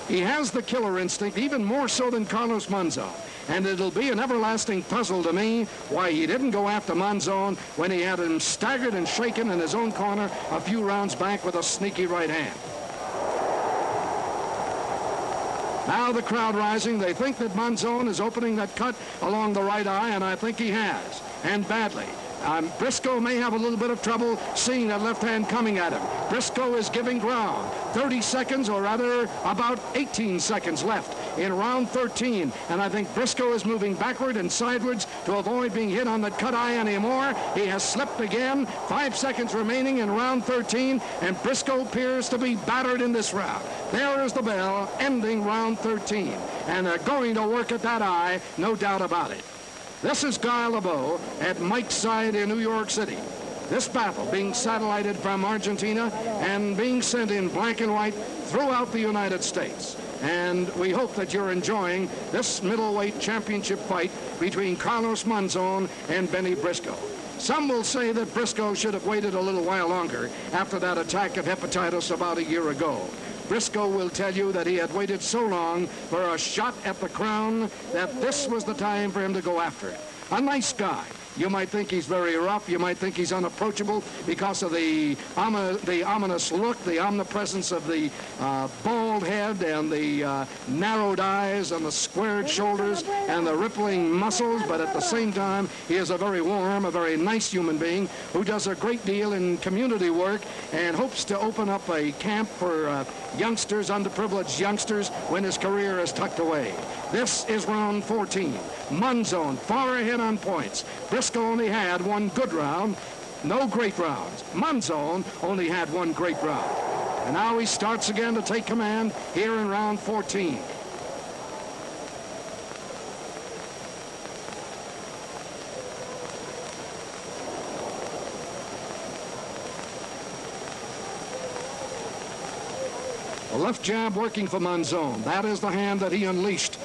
He has the killer instinct, even more so than Carlos Monzon. And it'll be an everlasting puzzle to me why he didn't go after Monzon when he had him staggered and shaken in his own corner a few rounds back with a sneaky right hand. Now the crowd rising. They think that Monzon is opening that cut along the right eye, and I think he has, and badly. Briscoe may have a little bit of trouble seeing that left hand coming at him. Briscoe is giving ground. 30 seconds, or rather about 18 seconds left in round 13. And I think Briscoe is moving backward and sideways to avoid being hit on that cut eye anymore. He has slipped again. 5 seconds remaining in round 13, and Briscoe appears to be battered in this round. There is the bell, ending round 13. And they're going to work at that eye, no doubt about it. This is Guy LeBeau at Mike's side in New York City. This battle being satellited from Argentina and being sent in black and white throughout the United States. And we hope that you're enjoying this middleweight championship fight between Carlos Monzon and Bennie Briscoe. Some will say that Briscoe should have waited a little while longer after that attack of hepatitis about a year ago. Briscoe will tell you that he had waited so long for a shot at the crown that this was the time for him to go after it. A nice guy. You might think he's very rough. You might think he's unapproachable because of the ominous look, the omnipresence of the bald head and the narrowed eyes and the squared shoulders and the rippling muscles. But at the same time, he is a very warm, a very nice human being who does a great deal in community work and hopes to open up a camp for youngsters, underprivileged youngsters, when his career is tucked away. This is round 14. Monzon far ahead on points. Briscoe only had one good round, no great rounds. Monzon only had one great round. And now he starts again to take command here in round 14. A left jab working for Monzon. That is the hand that he unleashed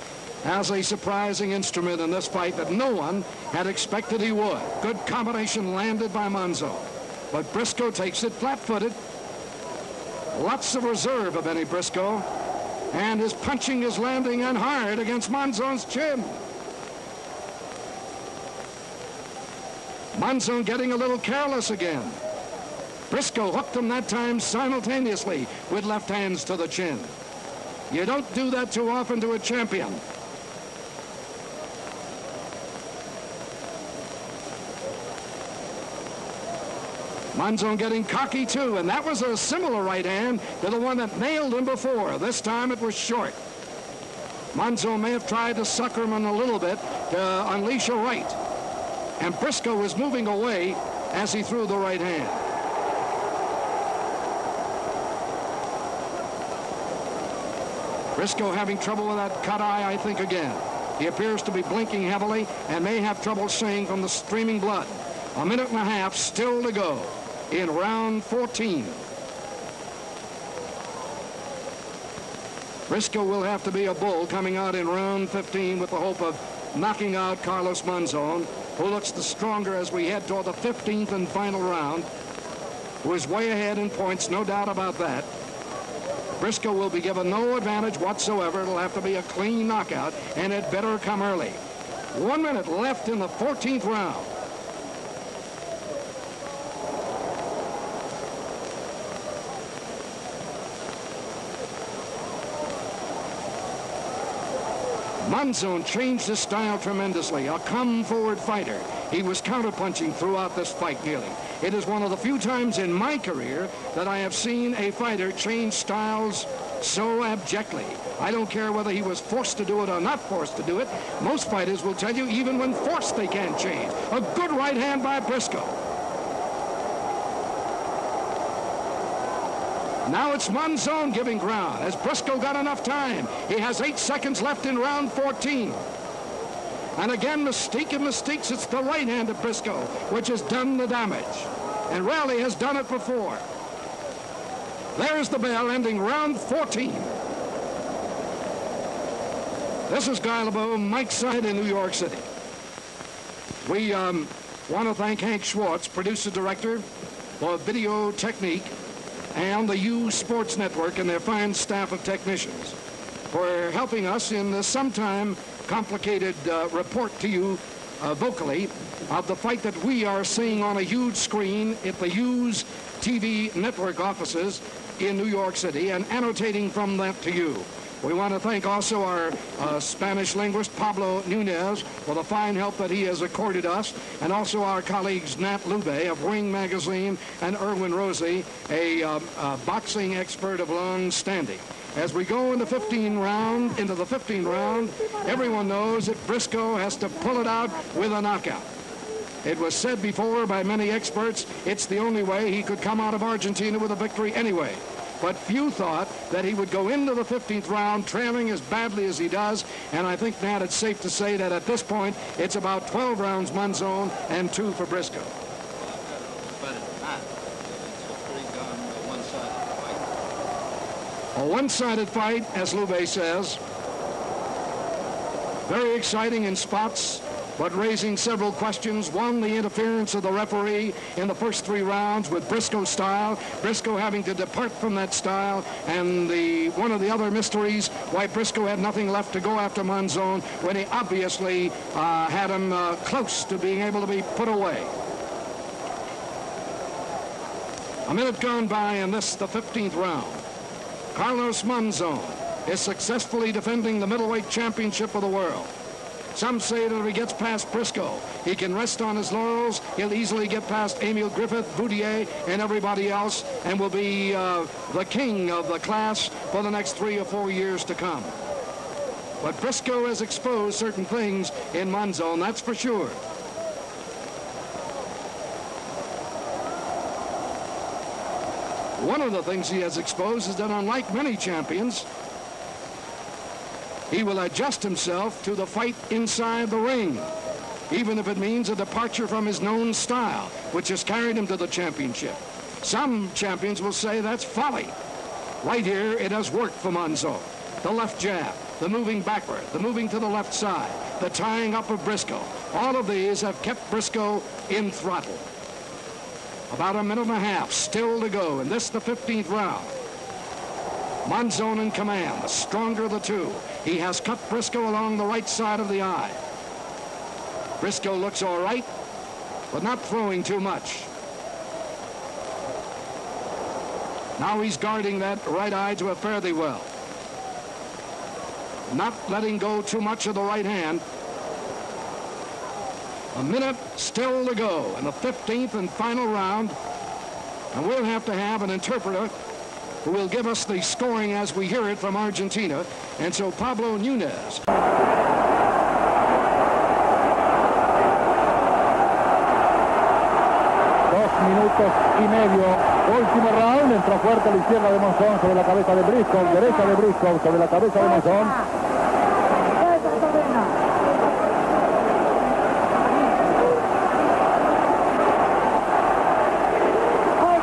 as a surprising instrument in this fight that no one had expected he would. Good combination landed by Monzon. But Briscoe takes it flat-footed. Lots of reserve of Bennie Briscoe. And his punching is landing on hard against Monzon's chin. Monzon getting a little careless again. Briscoe hooked him that time simultaneously with left hands to the chin. You don't do that too often to a champion. Monzon getting cocky too, and that was a similar right hand to the one that nailed him before. This time it was short. Monzon may have tried to sucker him in a little bit to unleash a right. And Briscoe was moving away as he threw the right hand. Briscoe having trouble with that cut eye, I think, again. He appears to be blinking heavily and may have trouble seeing from the streaming blood. A minute and a half still to go in round 14. Briscoe will have to be a bull coming out in round 15 with the hope of knocking out Carlos Monzon, who looks the stronger as we head toward the 15th and final round, who is way ahead in points, no doubt about that. Briscoe will be given no advantage whatsoever. It'll have to be a clean knockout, and it better come early. 1 minute left in the 14th round. Monzon changed his style tremendously, a come-forward fighter. He was counterpunching throughout this fight nearly. It is one of the few times in my career that I have seen a fighter change styles so abjectly. I don't care whether he was forced to do it or not forced to do it. Most fighters will tell you even when forced they can't change. A good right hand by Briscoe. Now it's Monzon giving ground. Has Briscoe got enough time? He has 8 seconds left in round 14. And again, mystique of mystiques, it's the right hand of Briscoe, which has done the damage. And rarely has done it before. There's the bell ending round 14. This is Guy LeBeau, Mike's side in New York City. We want to thank Hank Schwartz, producer director, for video technique, and the U Sports Network and their fine staff of technicians for helping us in the sometime complicated report to you vocally of the fight that we are seeing on a huge screen at the U's TV network offices in New York City and annotating from that to you. We want to thank also our Spanish linguist, Pablo Nunez, for the fine help that he has accorded us, and also our colleagues Nat Lube of Ring Magazine and Erwin Rosie, a boxing expert of long standing. As we go into the 15th round, everyone knows that Briscoe has to pull it out with a knockout. It was said before by many experts, it's the only way he could come out of Argentina with a victory anyway. But few thought that he would go into the 15th round trailing as badly as he does, and I think, Nat, it's safe to say that at this point, it's about 12 rounds Monzon and 2 for Briscoe. A one-sided fight, as Lube says. Very exciting in spots, but raising several questions. One, the interference of the referee in the first 3 rounds with Briscoe's style, Briscoe having to depart from that style, and one of the other mysteries, why Briscoe had nothing left to go after Monzon when he obviously had him close to being able to be put away. A minute gone by in this, the 15th round. Carlos Monzon is successfully defending the middleweight championship of the world. Some say that if he gets past Briscoe, he can rest on his laurels. He'll easily get past Emil Griffith, Boudier, and everybody else, and will be the king of the class for the next 3 or 4 years to come. But Briscoe has exposed certain things in Monzon, that's for sure. One of the things he has exposed is that, unlike many champions, he will adjust himself to the fight inside the ring, even if it means a departure from his known style, which has carried him to the championship. Some champions will say that's folly. Right here, it has worked for Monzon. The left jab, the moving backward, the moving to the left side, the tying up of Briscoe. All of these have kept Briscoe in throttle. About a minute and a half still to go, and this the 15th round. Monzon in command, the stronger of the two. He has cut Briscoe along the right side of the eye. Briscoe looks all right, but not throwing too much. Now he's guarding that right eye to a fairly well. Not letting go too much of the right hand. A minute still to go in the 15th and final round. And we'll have to have an interpreter who will give us the scoring as we hear it from Argentina. And so Pablo Nunez. 2 minutos y medio. Último round. Entró fuerte a la izquierda de Monzon sobre la cabeza de Briscoe. Derecha de Briscoe sobre la cabeza de Monzon.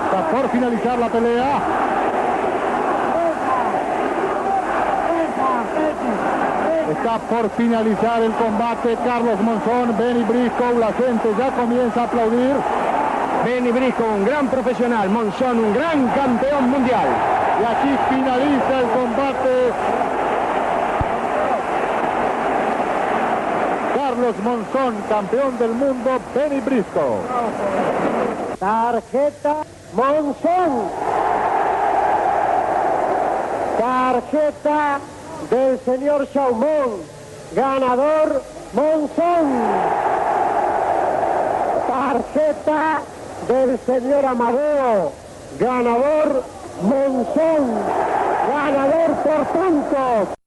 Está por finalizar la pelea. Está por finalizar el combate. Carlos Monzon, Bennie Briscoe. La gente ya comienza a aplaudir. Bennie Briscoe, un gran profesional. Monzon, un gran campeón mundial. Y aquí finaliza el combate. Carlos Monzon, campeón del mundo. Bennie Briscoe. Tarjeta Monzon. Tarjeta del señor Chaumont. Ganador Monzon. Tarjeta del señor Amadeo. Ganador Monzon. Ganador por puntos.